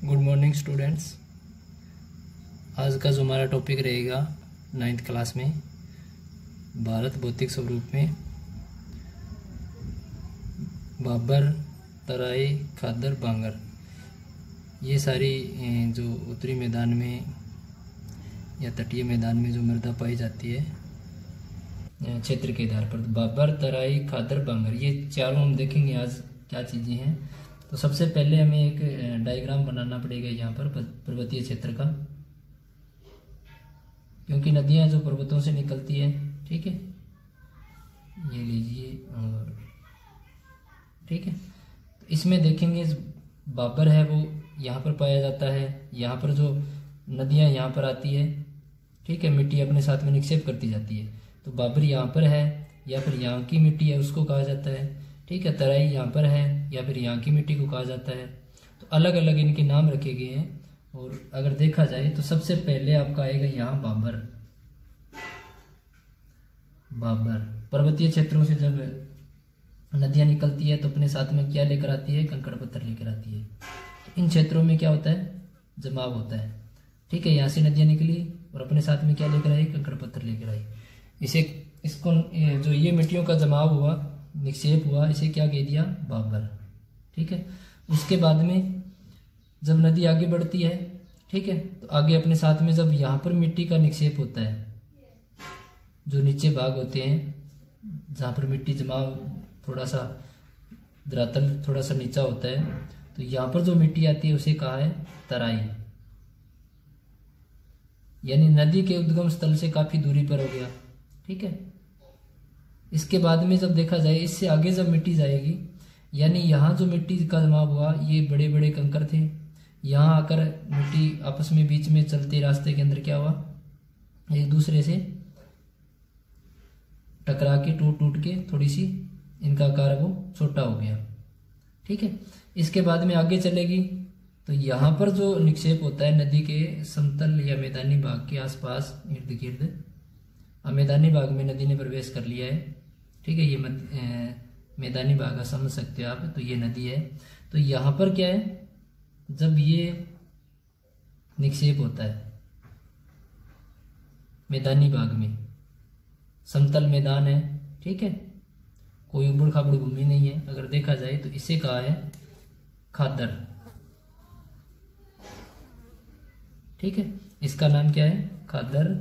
Good morning students. आज का जो हमारा टॉपिक रहेगा 9th क्लास में भारत भौतिक स्वरूप में बाबर, तराई, खादर, बांगर, ये सारी जो उत्तरी मैदान में या तटीय मैदान में जो मृदा पाई जाती है क्षेत्र के आधार पर बाबर, तराई, खादर, बांगर, ये चारों हम देखेंगे आज क्या चीज़ें हैं। तो सबसे पहले हमें एक डायग्राम बनाना पड़ेगा यहाँ पर पर्वतीय क्षेत्र का, क्योंकि नदियाँ जो पर्वतों से निकलती है, ठीक है, ये लीजिए और ठीक है। तो इसमें देखेंगे बाबर है वो यहाँ पर पाया जाता है, यहाँ पर जो नदियाँ यहाँ पर आती है, ठीक है, मिट्टी अपने साथ में निक्षेप करती जाती है, तो बाबर यहाँ पर है या फिर यहाँ की मिट्टी है उसको कहा जाता है, ठीक है। तराई यहाँ पर है या फिर यहाँ की मिट्टी को कहा जाता है। तो अलग अलग इनके नाम रखे गए हैं। और अगर देखा जाए तो सबसे पहले आपका आएगा यहाँ बाबर। बाबर पर्वतीय क्षेत्रों से जब नदियाँ निकलती है तो अपने साथ में क्या लेकर आती है? कंकड़ पत्थर लेकर आती है। इन क्षेत्रों में क्या होता है? जमाव होता है, ठीक है। यहाँ से नदियाँ निकली और अपने साथ में क्या लेकर आई? कंकड़ पत्थर लेकर आई। इसको जो ये मिट्टियों का जमाव हुआ, निक्षेप हुआ, इसे क्या कह दिया? बाबर, ठीक है। उसके बाद में जब नदी आगे बढ़ती है, ठीक है, तो आगे अपने साथ में जब यहाँ पर मिट्टी का निक्षेप होता है, जो नीचे भाग होते हैं जहाँ पर मिट्टी जमाव थोड़ा सा धरातल थोड़ा सा नीचा होता है, तो यहाँ पर जो मिट्टी आती है उसे कहा है तराई, यानी नदी के उद्गम स्थल से काफी दूरी पर हो गया, ठीक है। इसके बाद में जब देखा जाए, इससे आगे जब मिट्टी जाएगी, यानी यहाँ जो मिट्टी का जमाव हुआ, ये बड़े बड़े कंकर थे, यहाँ आकर मिट्टी आपस में बीच में चलते रास्ते के अंदर क्या हुआ? एक दूसरे से टकरा के टूट के थोड़ी सी इनका आकार वो छोटा हो गया, ठीक है। इसके बाद में आगे चलेगी तो यहाँ पर जो निक्षेप होता है नदी के समतल या मैदानी भाग के आसपास इर्द गिर्द, मैदानी भाग में नदी ने प्रवेश कर लिया है, ठीक है। ये मैदानी भाग समझ सकते हो आप। तो ये नदी है, तो यहाँ पर क्या है? जब ये निक्षेप होता है मैदानी भाग में, समतल मैदान है, ठीक है, कोई उबड़ खाबड़ भूमि नहीं है अगर देखा जाए, तो इसे कहा है खादर, ठीक है। इसका नाम क्या है? खादर।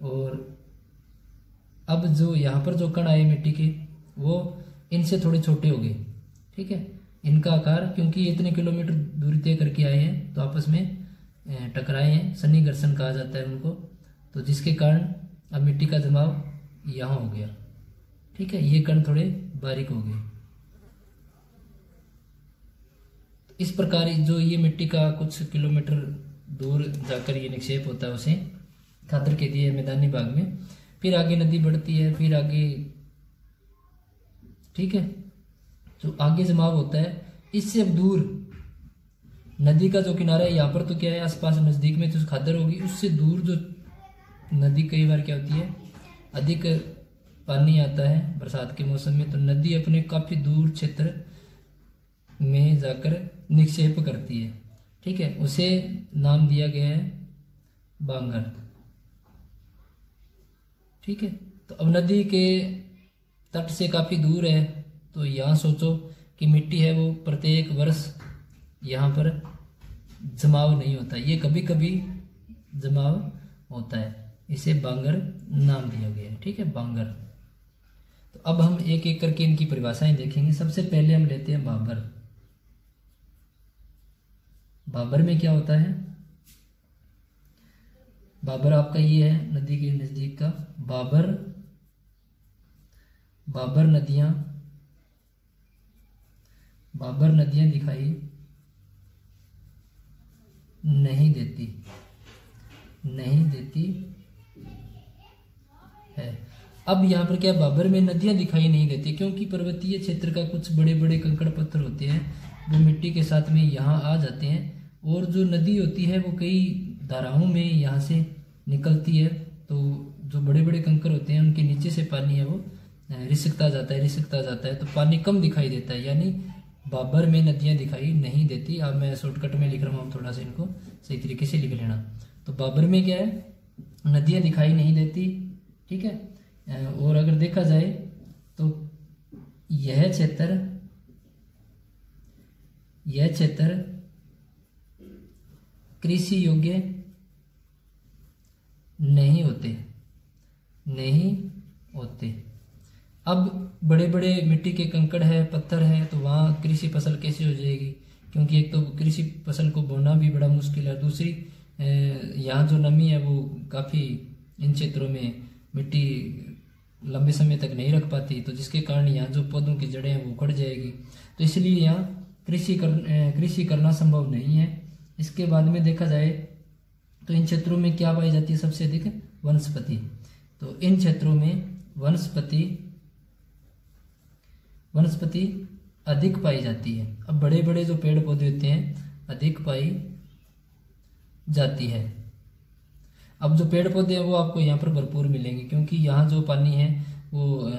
और अब जो यहाँ पर जो कण आए मिट्टी के, वो इनसे थोड़े छोटे हो गए, ठीक है। इनका आकार, क्योंकि इतने किलोमीटर दूरी तय करके आए हैं तो आपस में टकराए हैं, सन्नी घर्षण कहा जाता है उनको, तो जिसके कारण अब मिट्टी का जमाव यहाँ हो गया, ठीक है। ये कण थोड़े बारीक हो गए। तो इस प्रकार जो ये मिट्टी का कुछ किलोमीटर दूर जाकर ये निक्षेप होता है उसे खादर के दिए मैदानी भाग में। फिर आगे नदी बढ़ती है, फिर आगे, ठीक है, जो आगे जमाव होता है, इससे अब दूर नदी का जो किनारा है, यहाँ पर तो क्या है आसपास नजदीक में तो खादर होगी, उससे दूर जो नदी कई बार क्या होती है, अधिक पानी आता है बरसात के मौसम में, तो नदी अपने काफी दूर क्षेत्र में जाकर निक्षेप करती है, ठीक है। उसे नाम दिया गया है बांगर, ठीक है। तो अब नदी के तट से काफी दूर है, तो यहाँ सोचो कि मिट्टी है वो प्रत्येक वर्ष यहाँ पर जमाव नहीं होता, ये कभी कभी जमाव होता है, इसे बांगर नाम दिया गया है, ठीक है, बांगर। तो अब हम एक एक करके इनकी परिभाषाएं देखेंगे। सबसे पहले हम लेते हैं बाबर। बाबर में क्या होता है? बाबर आपका ये है नदी के नजदीक का बाबर। बाबर नदियां दिखाई नहीं देती है। अब यहाँ पर क्या, बाबर में नदियां दिखाई नहीं देती क्योंकि पर्वतीय क्षेत्र का कुछ बड़े बड़े कंकड़ पत्थर होते हैं, वो मिट्टी के साथ में यहाँ आ जाते हैं, और जो नदी होती है वो कई धाराओं में यहाँ से निकलती है, तो जो बड़े बड़े कंकर होते हैं उनके नीचे से पानी है वो रिसकता जाता है, तो पानी कम दिखाई देता है, यानी बाबर में नदियां दिखाई नहीं देती। अब मैं शॉर्टकट में लिख रहा हूँ, थोड़ा सा इनको सही तरीके से लिख लेना। तो बाबर में क्या है, नदियां दिखाई नहीं देती, ठीक है। और अगर देखा जाए तो यह क्षेत्र कृषि योग्य नहीं होते। अब बड़े बड़े मिट्टी के कंकड़ है, पत्थर है, तो वहाँ कृषि फसल कैसे हो जाएगी, क्योंकि एक तो कृषि फसल को बोना भी बड़ा मुश्किल है, दूसरी यहाँ जो नमी है वो काफ़ी इन क्षेत्रों में मिट्टी लंबे समय तक नहीं रख पाती, तो जिसके कारण यहाँ जो पौधों की जड़ें हैं वो उखड़ जाएगी। तो इसलिए यहाँ कृषि करना संभव नहीं है। इसके बाद में देखा जाए तो इन क्षेत्रों में क्या पाई जाती है सबसे अधिक, वनस्पति। तो इन क्षेत्रों में वनस्पति अधिक पाई जाती है। अब बड़े बड़े जो पेड़ पौधे होते हैं अधिक पाई जाती है। अब जो पेड़ पौधे हैं वो आपको यहाँ पर भरपूर मिलेंगे, क्योंकि यहाँ जो पानी है वो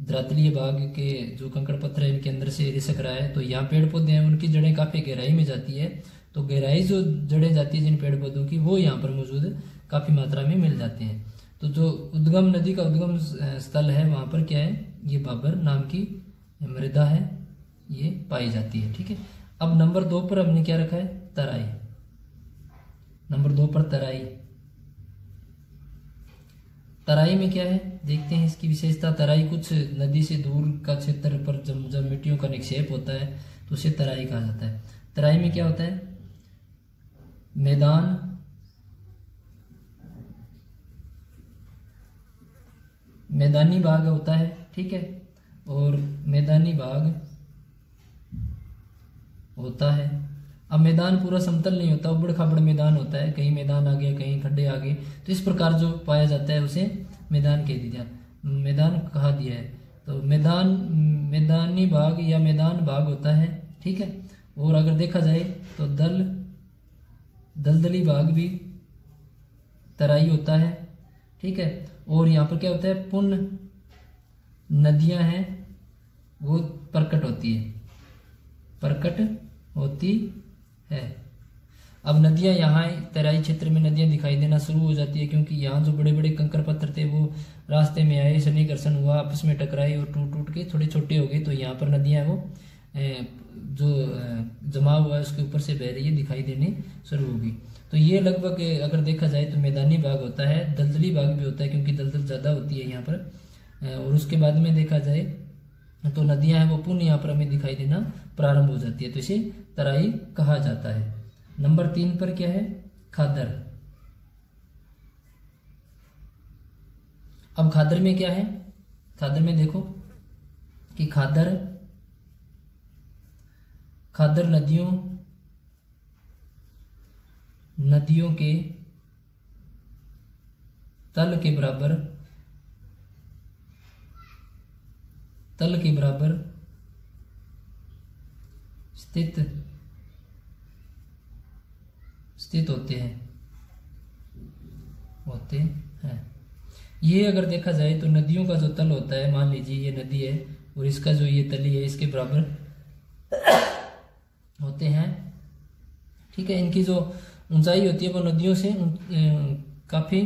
धरातलीय भाग के जो कंकड़ पत्थर है इनके अंदर से रिसक रहा है। तो यहाँ पेड़ पौधे हैं उनकी जड़ें काफ़ी गहराई में जाती है, तो गहराई जो जड़ें जाती है जिन पेड़ पौधों की वो यहाँ पर मौजूद काफ़ी मात्रा में मिल जाते हैं। तो जो उद्गम नदी का उद्गम स्थल है वहाँ पर क्या है, ये बाबर नाम की मृदा है, ये पाई जाती है, ठीक है। अब नंबर 2 पर हमने क्या रखा है, तराई। नंबर 2 पर तराई में क्या है, देखते हैं इसकी विशेषता। तराई कुछ नदी से दूर का क्षेत्र पर जब मिट्टियों का निक्षेप होता है तो उसे तराई कहा जाता है। तराई में क्या होता है, मैदानी भाग होता है, ठीक है, और मैदानी भाग होता है। अब मैदान पूरा समतल नहीं होता, उबड़ खाबड़ मैदान होता है, कहीं मैदान आ गया कहीं खड्डे आ गए, तो इस प्रकार जो पाया जाता है उसे मैदान कहा दिया है। तो मैदानी भाग या मैदान भाग होता है, ठीक है। और अगर देखा जाए तो दलदली भाग भी तराई होता है, ठीक है। और यहाँ पर क्या होता है, पुण्य नदियां हैं वो प्रकट होती है। अब नदियां यहाँ तराई क्षेत्र में नदियां दिखाई देना शुरू हो जाती है, क्योंकि यहाँ जो बड़े बड़े कंकर पत्थर थे वो रास्ते में आए, शनि घर्षण हुआ, आपस में टकराए और टूट के थोड़े छोटे हो गए। तो यहाँ पर नदियां वो जो जमाव हुआ है उसके ऊपर से बह रही है, दिखाई देने शुरू होगी। तो ये लगभग अगर देखा जाए तो मैदानी भाग होता है, दलदली भाग भी होता है क्योंकि दलदल ज़्यादा होती है यहाँ पर। और उसके बाद में देखा जाए तो नदियां हैं वो पुनः यहाँ पर हमें दिखाई देना प्रारंभ हो जाती है, तो इसे तराई कहा जाता है। नंबर 3 पर क्या है, खादर। अब खादर में क्या है, खादर में देखो कि खादर नदियों के तल के बराबर स्थित होते हैं। ये अगर देखा जाए तो नदियों का जो तल होता है, मान लीजिए ये नदी है और इसका जो ये तली है इसके बराबर होते हैं, ठीक है। इनकी जो ऊंचाई होती है वो नदियों से काफ़ी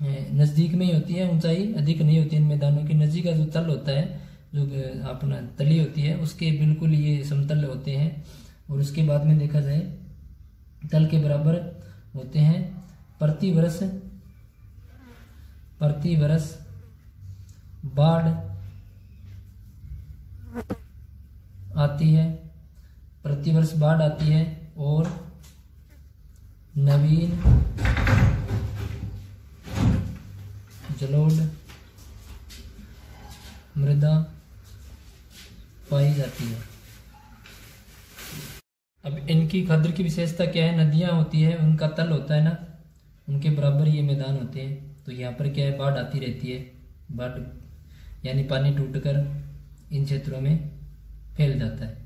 नज़दीक में ही होती है, ऊंचाई अधिक नहीं होती इन मैदानों की। नदी का जो तल होता है, जो अपना तली होती है, उसके बिल्कुल ये समतल होते हैं। और उसके बाद में देखा जाए तल के बराबर होते हैं। प्रति वर्ष बाढ़ आती है और नवीन जलोढ़ मृदा पाई जाती है। अब इनकी खादर की विशेषता क्या है, नदियां होती है उनका तल होता है ना, उनके बराबर ये मैदान होते हैं। तो यहाँ पर क्या है, बाढ़ आती रहती है, बाढ़ यानी पानी टूटकर इन क्षेत्रों में फैल जाता है।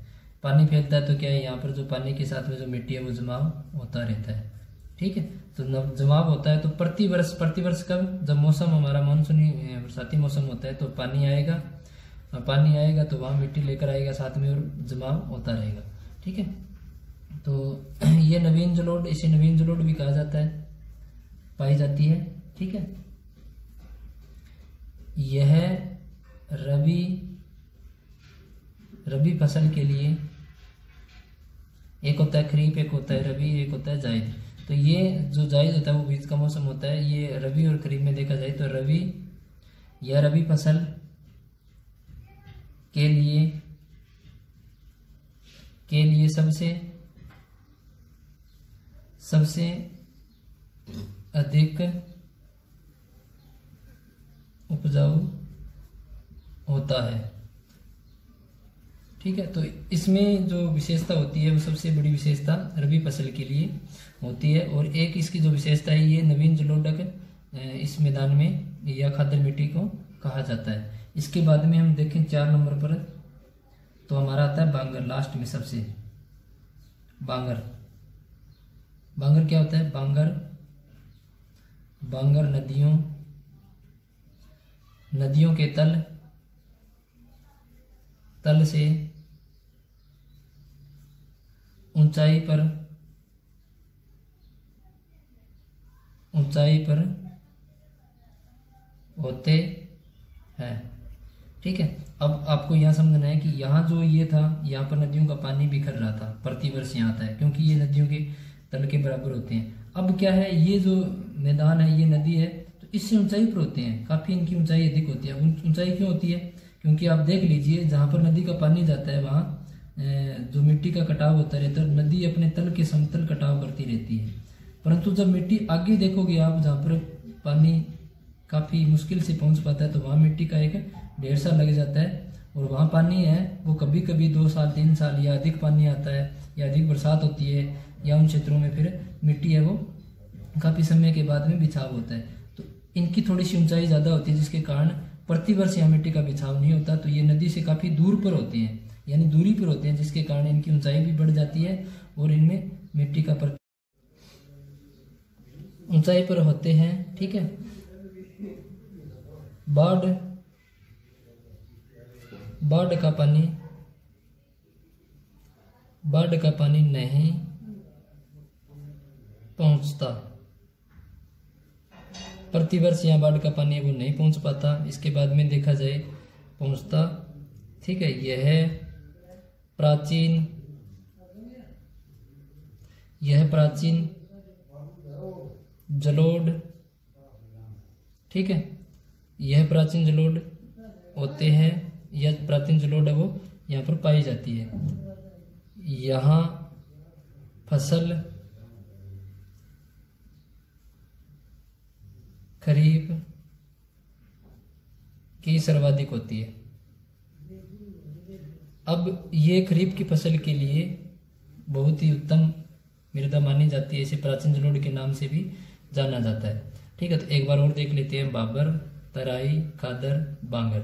पानी फैलता है तो क्या है, यहाँ पर जो पानी के साथ में जो मिट्टी है वो जमाव होता रहता है, ठीक है। तो जमाव होता है तो प्रति वर्ष कब, जब मौसम हमारा मानसूनी बरसाती मौसम होता है तो पानी आएगा पानी आएगा तो वहाँ मिट्टी लेकर आएगा साथ में और जमाव होता रहेगा। ठीक है, तो ये नवीन जलोढ़, इसे नवीन जलोढ़ भी कहा जाता है, पाई जाती है। ठीक है, यह रबी फसल के लिए, एक होता है खरीफ, एक होता है रबी, एक होता है जायद। तो ये जो जायद होता है वो बीच का मौसम होता है। ये रबी और खरीफ में देखा जाए तो रबी फसल के लिए सबसे अधिक उपजाऊ होता है। ठीक है, तो इसमें जो विशेषता होती है वो सबसे बड़ी विशेषता रबी फसल के लिए होती है। और एक इसकी जो विशेषता है, ये नवीन जलोढ़ इस मैदान में या खादर मिट्टी को कहा जाता है। इसके बाद में हम देखें 4 नंबर पर, तो हमारा आता है बांगर, लास्ट में सबसे। बांगर क्या होता है? बांगर नदियों के तल से ऊंचाई पर होते हैं। ठीक है, अब आपको यह समझना है कि यहाँ जो ये था, यहाँ पर नदियों का पानी बिखर रहा था, प्रतिवर्ष यहाँ आता है, क्योंकि ये नदियों के तल के बराबर होते हैं। अब क्या है, ये जो मैदान है, ये नदी है, तो इससे ऊंचाई पर होते हैं, काफी इनकी ऊंचाई अधिक होती है। ऊंचाई क्यों होती है? क्योंकि आप देख लीजिए, जहाँ पर नदी का पानी जाता है वहाँ जो मिट्टी का कटाव होता रहता है, नदी अपने तल के समतल कटाव करती रहती है। परंतु जब मिट्टी आगे देखोगे आप, जहाँ पर पानी काफी मुश्किल से पहुंच पाता है, तो वहाँ मिट्टी का एक ढेर सा लग जाता है। और वहाँ पानी है वो कभी कभी 2 साल 3 साल या अधिक पानी आता है या अधिक बरसात होती है, या उन क्षेत्रों में फिर मिट्टी है वो काफी समय के बाद में बिछाव होता है। तो इनकी थोड़ी सी ऊंचाई ज्यादा होती है, जिसके कारण प्रतिवर्ष यहाँ मिट्टी का बिछाव नहीं होता। तो ये नदी से काफी दूर पर होते हैं, यानी दूरी पर होते हैं, जिसके कारण इनकी ऊंचाई भी बढ़ जाती है और इनमें मिट्टी का ऊंचाई पर होते हैं। ठीक है, बाढ़ का पानी नहीं पहुंचता, प्रतिवर्ष यहाँ बाढ़ का पानी वो नहीं पहुंच पाता। इसके बाद में देखा जाए पहुंचता। ठीक है, यह प्राचीन जलोढ़, ठीक है, यह प्राचीन जलोढ़ होते हैं, यह प्राचीन जलोढ़ है वो यहाँ पर पाई जाती है। यहाँ फसल खरीफ की सर्वाधिक होती है। अब ये खरीफ की फसल के लिए बहुत ही उत्तम मृदा मानी जाती है, इसे प्राचीन जलोढ़ के नाम से भी जाना जाता है। ठीक है, तो एक बार और देख लेते हैं, बाबर, तराई, खादर, बांगर।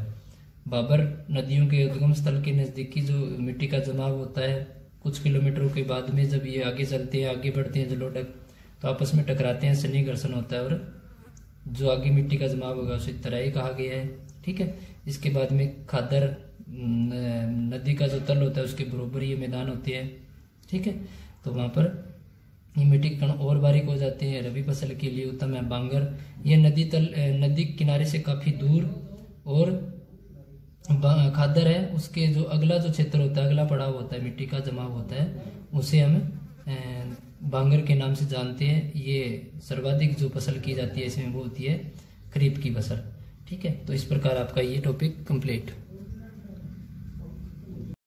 बाबर नदियों के उद्गम स्थल के नजदीकी जो मिट्टी का जमाव होता है, कुछ किलोमीटरों के बाद में जब ये आगे चलते हैं, आगे बढ़ते हैं जलोढ़, तो आपस में टकराते हैं, सन्नी घर्षण होता है, और जो आगे मिट्टी का जमाव होगा उसे तराई कहा गया है। ठीक है, इसके बाद में खादर, नदी का जो तल होता है उसके बराबर ये मैदान होते हैं। ठीक है, तो वहाँ पर ये मिट्टी के कण और बारीक हो जाते हैं, रबी फसल के लिए उत्तम है। बांगर, ये नदी किनारे से काफी दूर, और खादर है, उसके जो अगला जो क्षेत्र होता है, अगला पड़ाव होता है, मिट्टी का जमाव होता है, उसे हम बांगर के नाम से जानते हैं। ये सर्वाधिक जो फसल की जाती है इसमें वो होती है खरीफ की फसल। ठीक है, तो इस प्रकार आपका ये टॉपिक कंप्लीट।